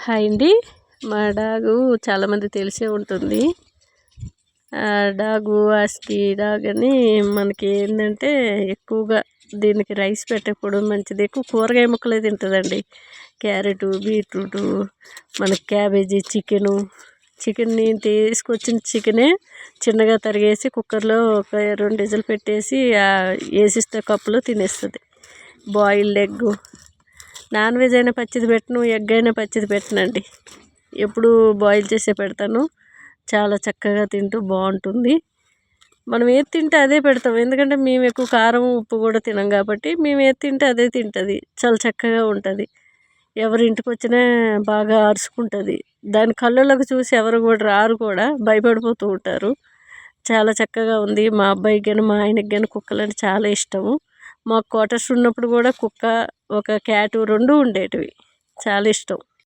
Hi అండి. మా డాగు చాలామంది తెలిసే ఉంటుంది. డాగు ఆస్కీ డాగ్ అని మనకి ఏంటంటే ఎక్కువగా దీనికి రైస్ పెట్టకపోవడం మంచిది. ఎక్కువ కూరగాయ ముక్కలే తింటుందండి. క్యారెటు, బీట్రూటు, మనకి క్యాబేజీ, చికెన్ నేను తీసుకొచ్చిన చికెనే చిన్నగా తరిగేసి కుక్కర్లో ఒక 2 విజిల్ పెట్టేసి వేసిస్తే కప్పులో తినేస్తుంది. బాయిల్డ్ ఎగ్, నాన్ వెజ్ అయినా పచ్చిది పెట్టను, ఎగ్ అయినా పచ్చిది పెట్టనండి. ఎప్పుడు బాయిల్ చేసే పెడతాను. చాలా చక్కగా తింటూ బాగుంటుంది. మనం ఏది తింటే అదే పెడతాం. ఎందుకంటే మేము ఎక్కువ కారం ఉప్పు కూడా తినం కాబట్టి మేము ఏది తింటే అదే తింటుంది. చాలా చక్కగా ఉంటుంది. ఎవరి ఇంటికి వచ్చినా బాగా అరుచుకుంటుంది. దాని కళ్ళలోకి చూసి ఎవరు కూడా రారు, కూడా భయపడిపోతూ ఉంటారు. చాలా చక్కగా ఉంది. మా అబ్బాయికి కానీ మా ఆయనకి కానీ కుక్కలంటే చాలా ఇష్టము. మాకు క్వార్టర్స్ ఉన్నప్పుడు కూడా కుక్క, ఒక క్యాటు 2 ఉండేటివి. చాలా ఇష్టం.